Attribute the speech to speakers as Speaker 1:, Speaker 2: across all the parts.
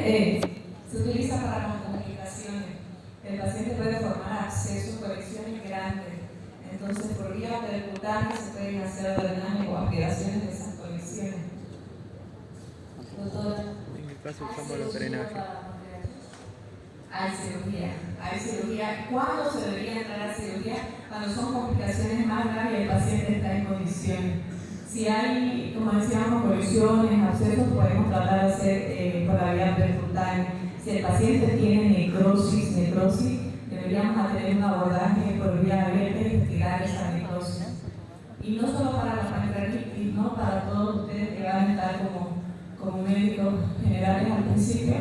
Speaker 1: se utiliza para las comunicaciones. El paciente puede formar abscesos, colecciones grandes. Entonces, por vía percutánea se pueden hacer drenajes o aspiraciones de esas colecciones. Doctora,
Speaker 2: en el caso usamos los drenajes.
Speaker 1: Hay cirugía. ¿Cuándo se debería entrar a cirugía? Cuando son complicaciones más graves y el paciente está en condiciones. Si hay, como decíamos, colecciones, abscesos, podemos tratar de hacer por la vía percutánea. Si el paciente tiene necrosis, deberíamos tener un abordaje por vía abierta y retirar esa necrosis. Y no solo para la pancreatitis, ¿no? Para todos ustedes que van a estar como médicos generales al principio,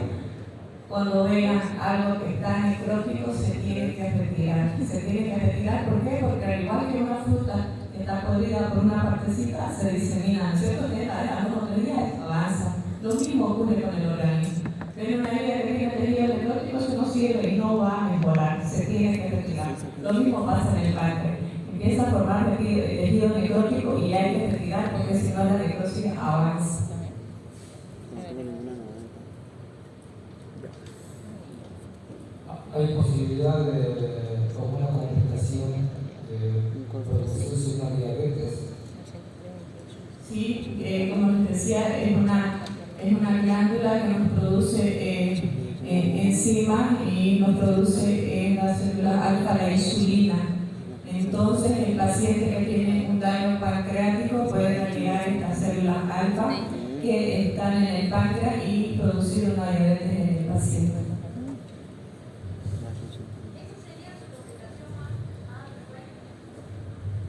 Speaker 1: cuando vean algo que está necrótico, se tiene que retirar. ¿Por qué? Porque al igual que una fruta que está podrida por una partecita, se disemina, ¿cierto? Que está dejando 3 días, avanza. Lo mismo ocurre con el organismo. Ven una herida que tiene tejido necrótico, eso no sirve y no va a mejorar, se tiene que retirar. Lo mismo pasa en el páncreas. Empieza a formar tejido necrótico y hay que retirar porque si no la necrosis avanza.
Speaker 3: Hay posibilidad de, como una complicación de producirse una diabetes.
Speaker 1: Sí, como les decía, es una glándula que nos produce enzimas y nos produce en la célula alfa la insulina. Entonces, el paciente que tiene un daño pancreático puede retirar estas células alfa que están en el páncreas y producir una diabetes en el paciente.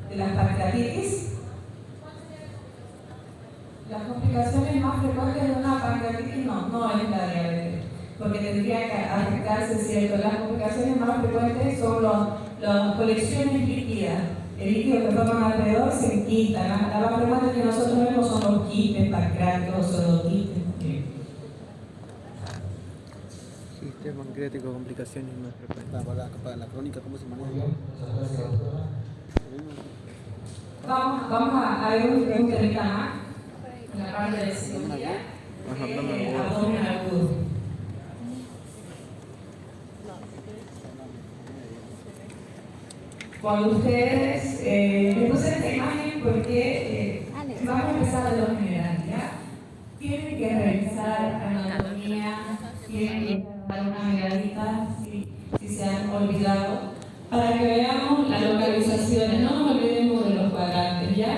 Speaker 1: De las pancreatitis, las complicaciones más frecuentes de una pancreatitis no es la diabetes, porque tendría que afectarse, ¿cierto? Las complicaciones más frecuentes son las colecciones líquidas. El líquido que forman alrededor se quita. La más frecuente que nosotros vemos son los quistes pancreáticos o pseudoquistes.
Speaker 2: Quiste pancreático, complicaciones más frecuentes.
Speaker 4: Para la crónica, ¿cómo se maneja?
Speaker 1: Vamos a ver un temita más en la parte de cirugía. Abdomen agudo. Cuando ustedes, les puse esta imagen porque vamos a empezar de lo general, ¿ya? Tienen que revisar anatomía, tienen que dar una miradita si se han olvidado, para que veamos las localizaciones. No nos olvidemos de los cuadrantes, ¿ya?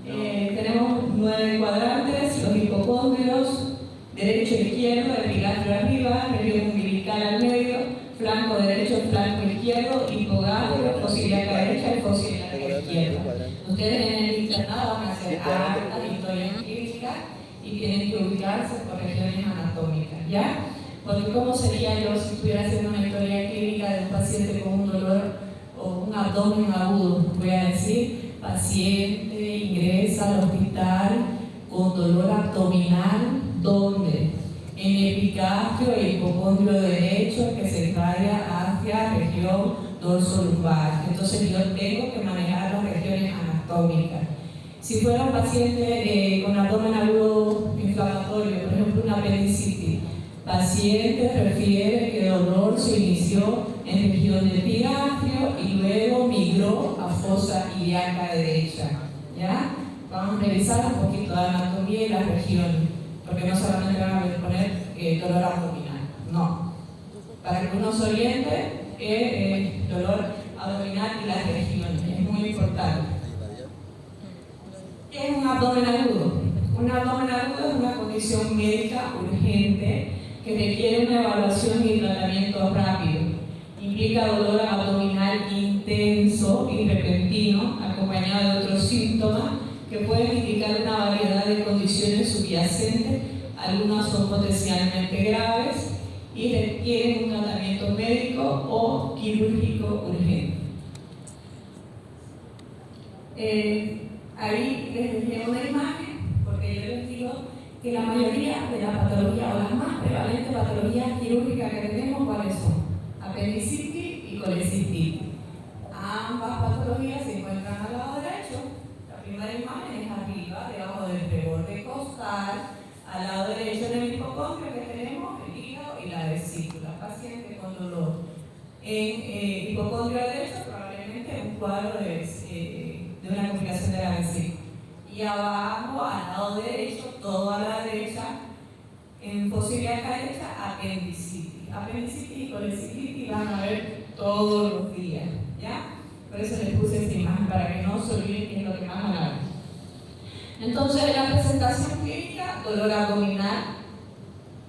Speaker 1: Tenemos 9 cuadrantes, los hipocondrios, derecho e izquierdo, epigastrio arriba, región umbilical al medio, flanco derecho, flanco izquierdo, hipogastrio, fosa ilíaca derecha y fosa ilíaca izquierda. Ustedes en el internado van a hacer hartas historias clínicas y tienen que ubicarse por regiones anatómicas, ¿ya? Porque ¿cómo sería yo si estuviera haciendo una historia clínica de un paciente con un dolor o un abdomen agudo? Voy a decir, paciente ingresa al hospital con dolor abdominal, ¿dónde? En el epigastrio e hipocondrio derecho que se irradia hacia región dorso-lumbar. Entonces yo tengo que manejar las regiones anatómicas. Si fuera un paciente con abdomen agudo inflamatorio, por ejemplo una apendicitis, paciente refiere que el dolor se inició en región de epigastrio y luego migró a fosa ilíaca derecha. ¿Ya? Vamos a revisar un poquito de anatomía y las regiones, porque no solamente van a poner dolor abdominal, no. Para que uno se oriente, dolor abdominal y las regiones, es muy importante. ¿Qué es un abdomen agudo? Un abdomen agudo es una condición médica urgente que requiere una evaluación y tratamiento rápido. Implica dolor abdominal intenso y repentino, acompañado de otros síntomas que pueden indicar una variedad de condiciones subyacentes. Algunas son potencialmente graves y requieren un tratamiento médico o quirúrgico urgente. Ahí les dejé una imagen, porque yo les digo que la mayoría de las patologías o las más prevalentes patologías quirúrgicas que tenemos, ¿cuáles son? Apendicitis y colecistitis. Ambas patologías se encuentran al lado derecho. La primera imagen es arriba, debajo del reborde costal, al lado derecho en el hipocondrio que tenemos el paciente con dolor en hipocondrio derecho, probablemente un cuadro de una complicación de la vesícula. Y abajo, al lado derecho, todo a la derecha, en posibilidad derecha, apendicitis. Apendicitis y colecitis van a ver todos los días, ¿ya? Por eso les puse esta imagen, para que no se olviden qué es lo que más van a ver. Entonces, la presentación clínica, dolor abdominal,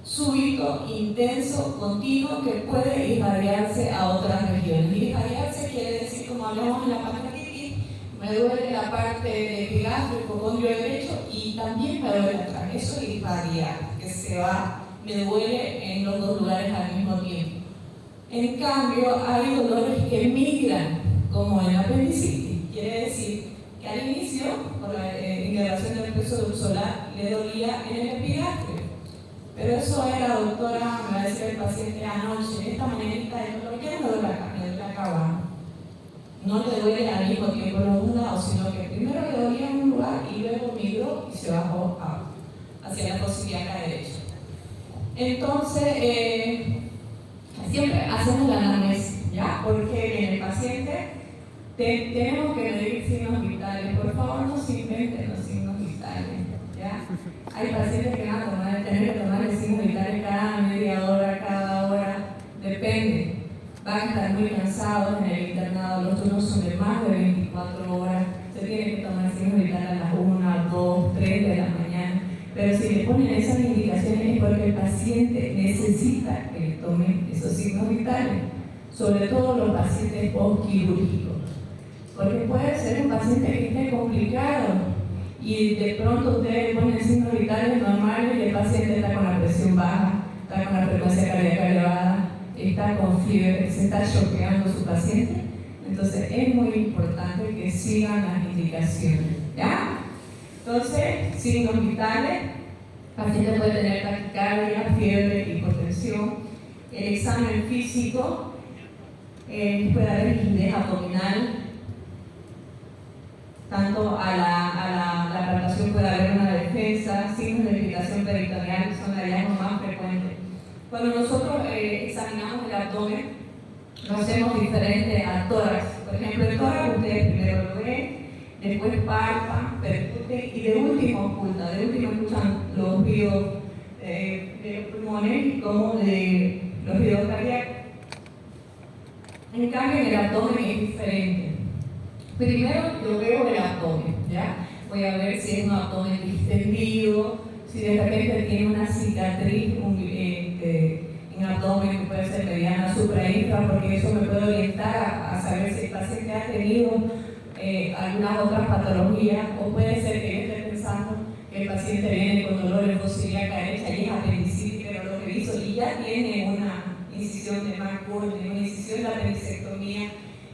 Speaker 1: súbito, intenso, continuo, que puede irradiarse a otras regiones. Irradiarse quiere decir, como hablamos en la pancreatitis, me duele la parte de epigastro, hipocondrio derecho, y también me duele atrás. Eso es irradiar, que se va, me duele en los dos lugares al mismo tiempo. En cambio, hay dolores que migran, como en la apendicitis. Quiere decir que al inicio, por la integración del peso solar, le dolía en el epigastrio. Pero eso era, doctora, me va a decir el paciente anoche, esta mañanita de dolor, ¿qué me duele acá? Me duele acá abajo. No le duele al mismo tiempo los dos lados, sino que primero le dolía en un lugar y luego migró y se bajó hacia la posibilidad derecha. Entonces, siempre hacemos la anamnesis, ¿ya? Porque en el paciente tenemos que medir signos vitales. Por favor, no se inventen los signos vitales, ¿ya? Hay pacientes que van a tener que tomar los signos vitales cada media hora, cada hora, depende. Van a estar muy cansados en el internado, los turnos son de más de 24 horas, se tiene que tomar signos vitales a las 1, 2, 3 de la mañana. Pero si le ponen esas indicaciones es porque el paciente necesita que le tomen esos signos vitales, sobre todo los pacientes postquirúrgicos. Porque puede ser un paciente que esté complicado y de pronto ustedes ponen signos vitales normales y el paciente está con la presión baja, está con la frecuencia cardíaca elevada, está con fiebre, se está choqueando su paciente. Entonces es muy importante que sigan las indicaciones, ¿ya? Entonces, signos vitales, el paciente puede tener taquicardia, fiebre, hipotensión. El examen físico, puede haber rigidez abdominal, tanto a la palpación puede haber una defensa, signos de irritación peritoneal, que son los hallazgos más frecuentes. Cuando nosotros examinamos el abdomen, lo hacemos diferente al tórax. Por ejemplo, el tórax ustedes primero lo ven, después palpan, percuten y de último ocultan. De último escuchan los ruidos de los pulmones como de los ruidos cardíacos. En cambio, en el abdomen es diferente. Primero yo veo el abdomen, ¿ya? Voy a ver si es un abdomen distendido, si de repente tiene una cicatriz en el abdomen que puede ser mediana, suprainfra, porque eso me puede orientar a saber si el paciente ha tenido algunas otras patologías, o puede ser que yo esté pensando que el paciente viene con dolor en posibilidad derecha y es apendicitis, pero lo que hizo y ya tiene una incisión de Markov, una incisión de apendicectomía.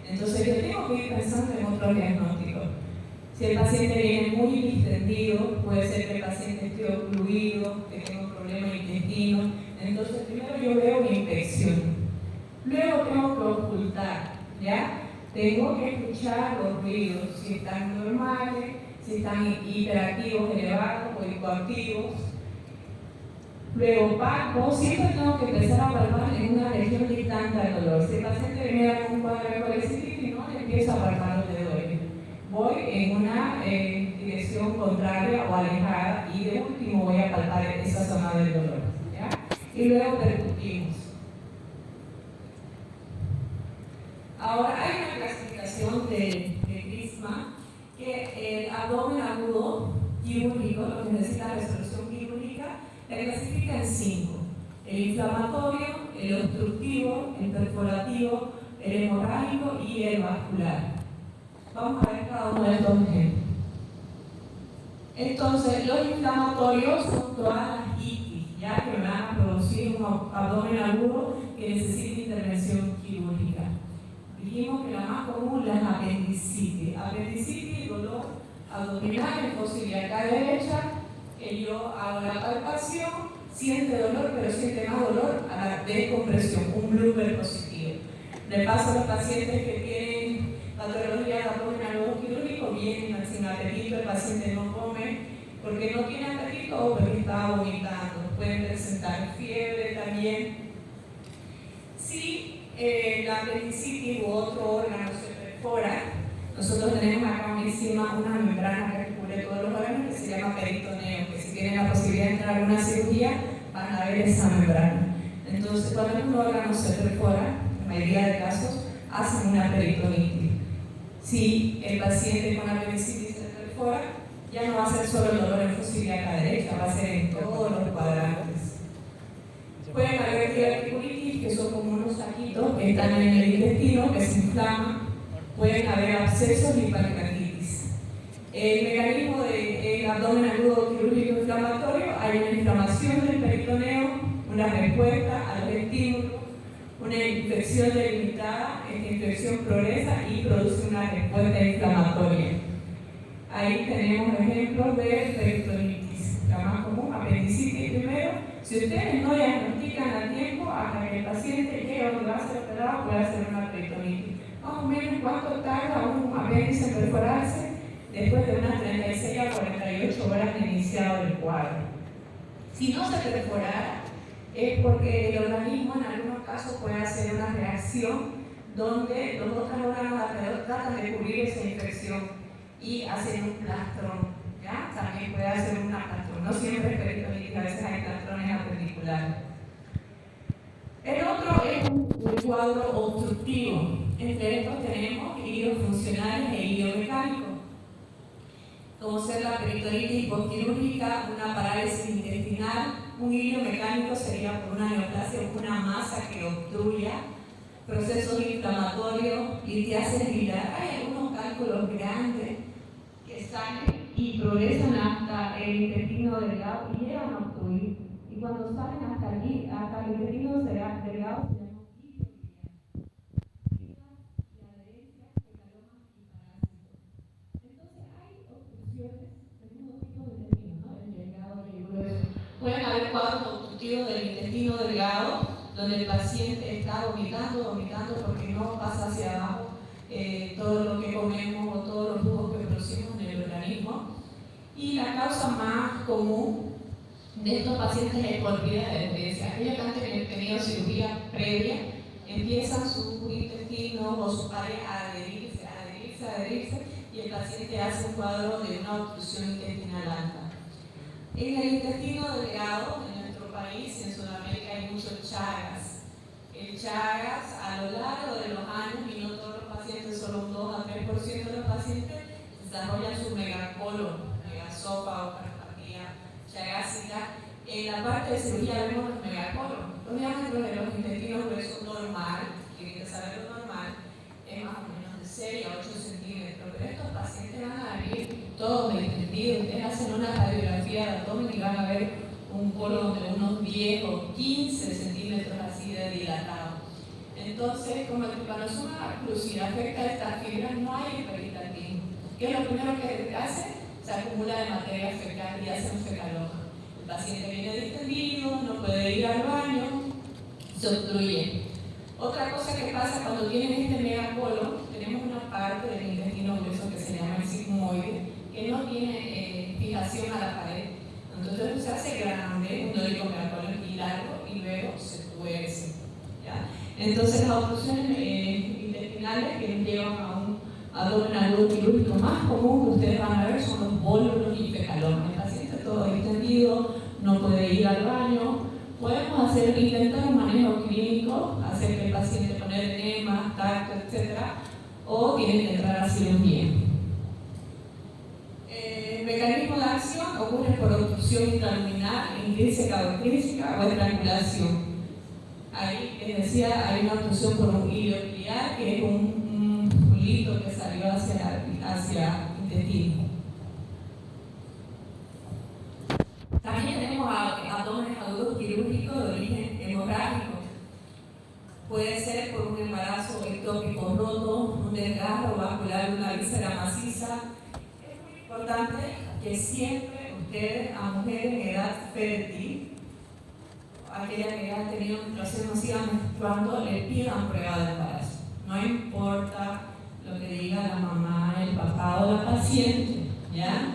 Speaker 1: Entonces yo tengo que ir pensando en otros diagnósticos. Si el paciente viene muy distendido, puede ser que el paciente esté ocluido, que tenga un problema intestino. Entonces primero yo veo mi infección. Luego tengo que ocultar, ¿ya? Tengo que escuchar los ruidos, si están normales, si están hiperactivos, elevados o hipoactivos. Luego palpo, siempre tengo que empezar a palpar en una región distante al dolor. Si el paciente viene con un cuadro de colecitis, no le empiezo a palpar donde duele. Voy en una dirección contraria o alejada y de último voy a palpar esa zona del dolor, ¿ya? Y luego percutimos. Ahora hay una clasificación de Grisma que el abdomen agudo quirúrgico, lo que necesita resolución quirúrgica, la clasifica en 5: el inflamatorio, el obstructivo, el perforativo, el hemorrágico y el vascular. Vamos a ver cada uno de estos ejemplos. Entonces, los inflamatorios son todas las itis, ya que van a producir un abdomen agudo que necesita intervención quirúrgica. Dijimos que la más común es la apendicitis. Apendicitis, dolor abdominal en posibilidad acá derecha, que yo hago la palpación, siente dolor, pero siente más dolor a la descompresión, un blooper positivo. Le paso a los pacientes que tienen patología de abdomen agudo quirúrgico, vienen sin apetito, el paciente no come porque no tiene apetito o porque está vomitando. Pueden presentar fiebre también. Si la apendicitis u otro órgano se perfora, nosotros tenemos acá encima una membrana que cubre todos los órganos que se llama peritoneo, que si tienen la posibilidad de entrar a una cirugía van a ver esa membrana. Entonces, cuando un órgano se perfora, en la mayoría de casos, hacen una peritonitis. Si el paciente con apendicitis se perfora, ya no va a ser solo el dolor en fusiliaca derecha, va a ser en todos los cuadrantes. Pueden haber diverticulitis, que son como unos saquitos que están en el intestino, que se inflaman. Pueden haber abscesos y pancreatitis. El mecanismo del abdomen agudo quirúrgico inflamatorio, hay una inflamación del peritoneo, una respuesta a los estímulos, una infección delimitada, esta infección progresa y produce una respuesta inflamatoria. Ahí tenemos ejemplos de peritonitis, la más común, apendicitis primero. Si ustedes no diagnostican a tiempo, hasta que el paciente llegue a donde va a ser operado, puede hacer una peritonitis. Más o menos cuánto tarda un apéndice en perforarse después de unas 36 a 48 horas de iniciado el cuadro. Si no se perfora, es porque el organismo en algunos casos puede hacer una reacción donde los otros órganos alrededor tratan de cubrir esa infección y hacen un plastrón, ¿ya? También puede hacer un plastrón, no siempre es peritonitis, a veces hay plastrones apendiculares. El otro es un cuadro obstructivo. Entre estos tenemos hilios funcionales e hilio mecánico, como ser la peritonitis postquirúrgica, una parálisis intestinal. Un hilio mecánico sería por una neoplasia o una masa que obstruya, procesos inflamatorios, litiasis biliar. Hay algunos cálculos grandes que salen y progresan hasta el intestino delgado y llegan a obstruir. Y cuando salen hasta allí, hasta el intestino delgado, se llama pueden haber cuadros obstructivos del intestino delgado, donde el paciente está vomitando porque no pasa hacia abajo todo lo que comemos o todos los jugos que producimos en el organismo. Y la causa más común de estos pacientes es por vía de adherencia. Aquellos que han tenido cirugía previa empiezan su intestino o su pared a adherirse y el paciente hace un cuadro de una obstrucción intestinal alta. En el intestino delgado, en nuestro país, en Sudamérica, hay muchos Chagas. El Chagas, a lo largo de los años, y no todos los pacientes, solo un 2 a 3% de los pacientes, desarrollan su megacolon, megasófago, cardiopatía chagásica. En la parte de cirugía vemos los megacolon. Los diámetros de los intestinos gruesos normal, tienen que saber lo normal, es más o menos de 6 a 8 centímetros, pero estos pacientes van a venir todos distendidos. Ustedes hacen una radiografía de abdomen y van a ver un colon de unos 10 o 15 centímetros así de dilatado. Entonces, como el trypanosoma cruzi afecta a estas fibras, no hay hiperitatismo. ¿Qué es lo primero que hace? Se acumula de materia fecal y hace un fecaloma. El paciente viene distendido, no puede ir al baño, se obstruye. Otra cosa que pasa cuando tienen este megacolon, tenemos una parte del intestino grueso que se llama el sigmoide, que no tiene fijación a la pared. Entonces se hace grande, un dólico megacolon y largo, y luego se tuerce. ¿Ya? Entonces las obstrucciones intestinales que llevan a un abdomen agudo quirúrgico más común que ustedes van a ver son los vólulos y fecalomas. El paciente todo distendido, no puede ir al baño. Podemos intentar un manejo clínico, hacer que el paciente poner enemas, tacto, etc. O tiene que entrar a cirugía. El mecanismo de acción ocurre por obstrucción intraluminal, intrínseca o extrínseca o estrangulación. Ahí, les decía, hay una obstrucción por un hilio biliar, que es un bulito que salió hacia el intestino. También tenemos abdómenes agudos quirúrgicos de origen hemorrágico. Puede ser por un embarazo ectópico roto, un desgarro vascular de una víscera maciza. Es muy importante que siempre ustedes, a mujeres en edad fértil, aquellas que han tenido menstruación o sigan menstruando, le pidan prueba de embarazo. No importa lo que diga la mamá, el papá o la paciente, ¿ya?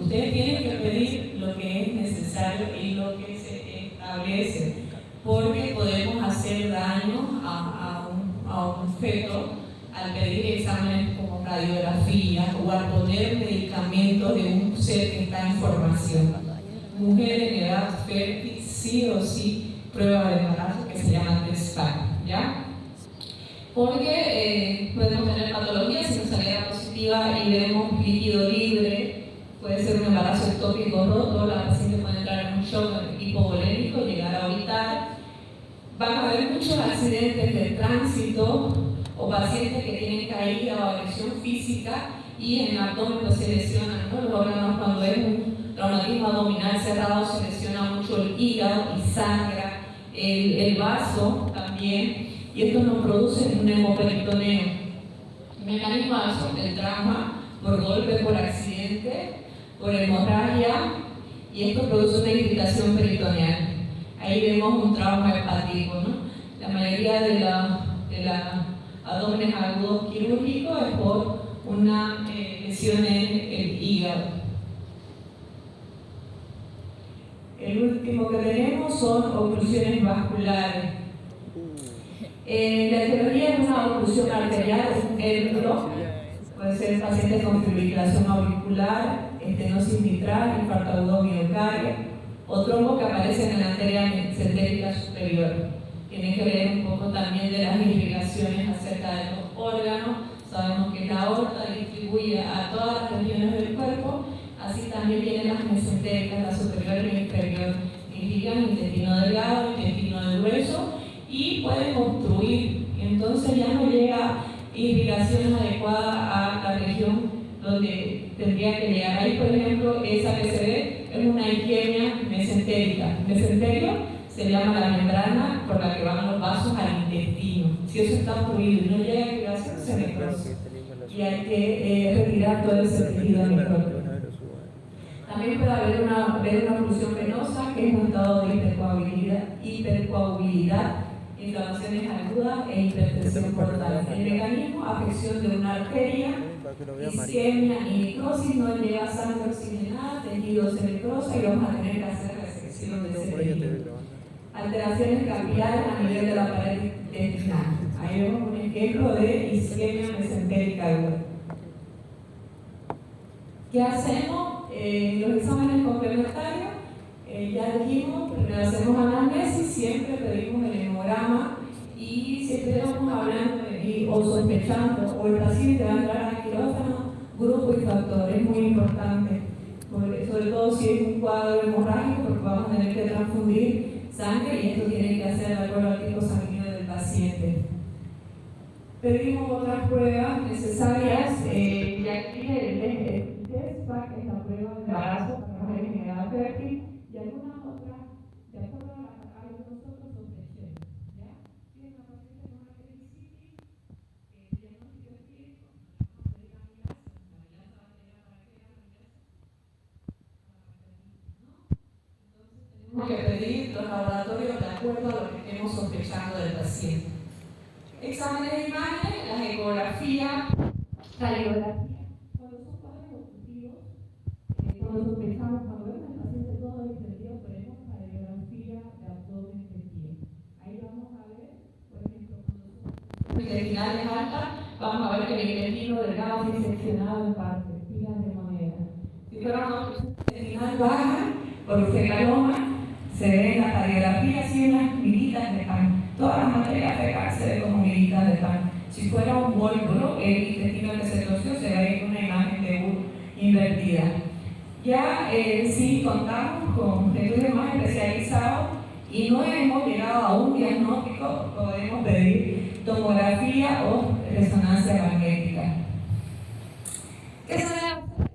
Speaker 1: Ustedes tienen que pedir lo que es necesario y lo que se establece. porque podemos hacer daño a un feto al pedir exámenes como radiografía o al poner medicamentos de un ser que está en formación. Mujer en edad fértil, sí o sí, prueba de embarazo que se llama TESPAC, ¿ya? Porque podemos tener patologías si nos saliera positiva y vemos líquido libre, puede ser un embarazo ectópico roto, la paciente puede entrar en un shock hipovolémico, llegar a orbitar. Van a haber muchos accidentes de tránsito o pacientes que tienen caída o agresión física y en el abdomen pues, se lesionan, ¿no? Los órganos cuando es un traumatismo abdominal cerrado se lesiona mucho el hígado y sangra, el vaso también, y esto nos produce un hemoperitoneo. Mecanismo del trauma por golpe, por accidente, por hemorragia, y esto produce una irritación peritoneal. Ahí vemos un trauma hepático, ¿no? La mayoría de la abdómenes agudos quirúrgicos es por una lesión en el hígado. El último que tenemos son oclusiones vasculares. La etiología es una oclusión arterial, un émbolo, puede ser pacientes con fibrilación auricular, estenosis mitral, infarto agudo miocardio, o trombo que aparece en la arteria mesentérica superior. Tiene que ver un poco también de las irrigaciones acerca de los órganos. Sabemos que la aorta distribuye a todas las regiones del cuerpo, así también vienen las mesentéricas, la superior y la inferior, irrigan intestino delgado, intestino grueso y pueden obstruir. Entonces ya no llega irrigación adecuada a la región donde tendría que llegar. Ahí, por ejemplo, esa que se ve es una isquemia mesentérica. Mesenterio se llama la membrana por la que van los vasos al intestino. Si eso está obstruido y no llega a irrigación, se necrosa. Y hay que retirar todo ese tejido necrótico. También puede haber una oclusión venosa, que es un estado de hipercoagulabilidad, inflamaciones agudas e hipertensión portal. El mecanismo, afección de una arteria, isquemia y necrosis, no llega sangre oxigenada, tejido se necrosa y vamos a tener que hacer resección de ese tejido. Alteraciones capilares a nivel de la pared intestinal. Ahí vemos un ejemplo de isquemia mesentérica aguda. ¿Qué hacemos? Los exámenes complementarios, ya dijimos, primero hacemos anamnesis, siempre pedimos el hemograma y siempre estamos hablando o sospechando o el paciente va a entrar al quirófano, grupo y factor, es muy importante, sobre todo si es un cuadro hemorrágico, porque vamos a tener que transfundir sangre y esto tiene que hacer de acuerdo al tipo sanguíneo del paciente. Pedimos otras pruebas necesarias, ya aquí el TESPAC es la prueba de embarazo para mujeres en edad fértil y algunas otras, de acuerdo a lo que nosotros sospechemos. ¿Ya? Si es una paciente con una apendicitis, el diagnóstico clínico, vamos a pedir amilaza va a tener para qué amilaza, ¿no? Entonces tenemos que pedir los laboratorios de acuerdo a lo que estemos sospechando del paciente. Exámenes de imágenes, las ecografías, radiografía. Cuando son cuadros obstructivos, cuando sospechamos, cuando vemos al paciente todo distendido, ponemos radiografía de abdomen de pie. Ahí vamos a ver, por ejemplo, cuando son intestinales altas, vamos a ver que el intestino delgado es diseccionado en partes, pilas de moneda. Si fuera una obstrucción intestinal baja, por fecaloma, se ven las radiografías y unas miguitas de pan. Toda la materia fecal se ve como miguitas de pan. Si fuera un volcro, el intestino que se torció se ve una imagen de U invertida. Ya sí contamos con estudios más especializados y no hemos llegado a un diagnóstico, podemos pedir tomografía o resonancia magnética. ¿Qué se debe hacer?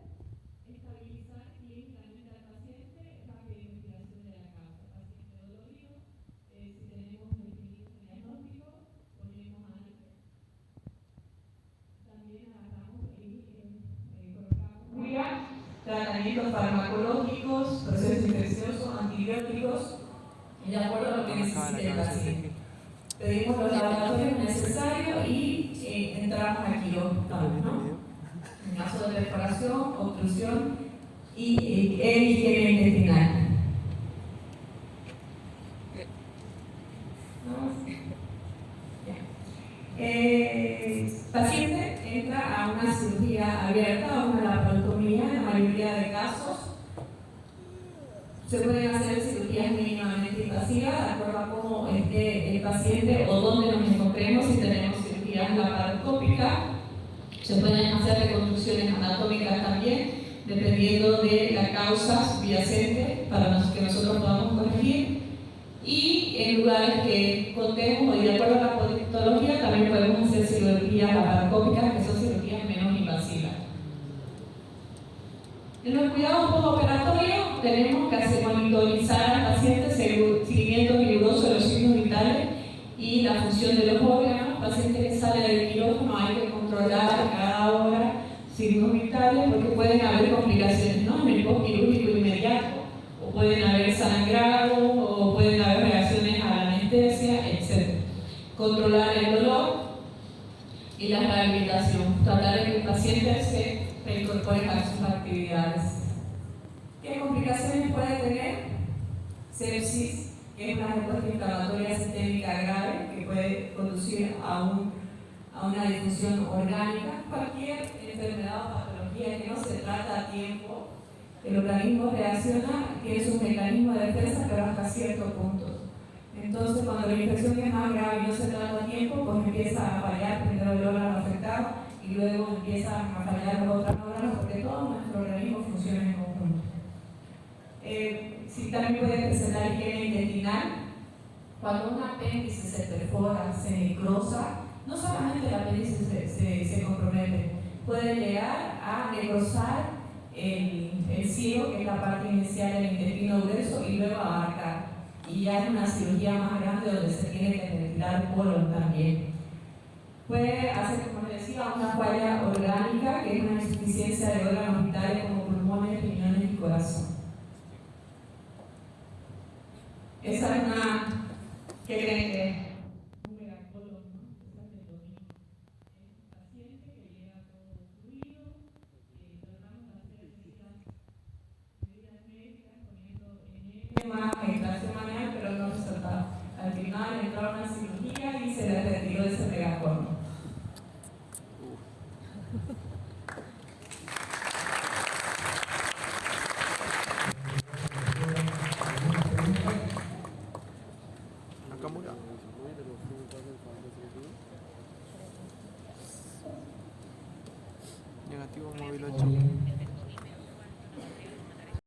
Speaker 1: Estabilizar clínicamente al paciente, rápida investigación de la causa. Paciente dolorido, si tenemos definido el diagnóstico, ponemos también agarramos y colocamos tratamientos farmacológicos, procesos infecciosos, antibióticos, y de acuerdo a lo que necesite el paciente. Pedimos los laboratorios necesarios y entramos al quirófano, ¿no? En caso de perforación, obstrucción y isquemia intestinal. ¿No? Paciente entra a una cirugía abierta, a una laparotomía, en la mayoría de casos. Se pueden hacer cirugías mínimamente invasivas de acuerdo a cómo esté el paciente o dónde nos encontremos. Si tenemos cirugías laparoscópicas, se pueden hacer reconstrucciones anatómicas también, dependiendo de la causa subyacente para que nosotros podamos corregir. Y en lugares que contemos, y de acuerdo a la patología, también podemos hacer cirugías laparoscópicas, que son cirugías menos invasivas. En los cuidados postoperatorios tenemos que monitorizar al paciente, seguimiento riguroso de los signos vitales y la función de los órganos. Paciente que sale del quirófano hay que controlar cada hora signos vitales porque pueden haber complicaciones, ¿no?, en el postquirúrgico inmediato, o pueden haber sangrado, o pueden haber reacciones a la anestesia, etc. Controlar el dolor y la rehabilitación, tratar de que el paciente se reincorpore a sus actividades. ¿Qué complicaciones puede tener? Sepsis, que es una respuesta inflamatoria sistémica grave que puede conducir a una disfunción orgánica. Cualquier enfermedad o patología que no se trata a tiempo, el organismo reacciona, tiene sus mecanismos de defensa, pero hasta cierto punto. Entonces, cuando la infección es más grave y no se trata a tiempo, pues empieza a fallar primero el órgano afectado y luego empiezan a fallar los otros órganos, porque todo nuestro organismo funciona en conjunto. Sí, también puede presentar higiene intestinal. Cuando un apéndice se perfora, se necrosa, no solamente el apéndice se compromete, puede llegar a necrosar el ciego, que es la parte inicial del intestino grueso, y luego abarcar. Y ya es una cirugía más grande donde se tiene que retirar colon también. Puede hacer, como les decía, una falla orgánica, que es una insuficiencia de órganos vitales como pulmones, riñones y corazón. Esa es una, ¿qué creen que es? Un megacolon, ¿no? Esa es el dominio. Es un paciente que llega todo fluido, tratamos de hacer medidas médicas poniendo enema, extracción manual, pero no resultaba. Al final entraron a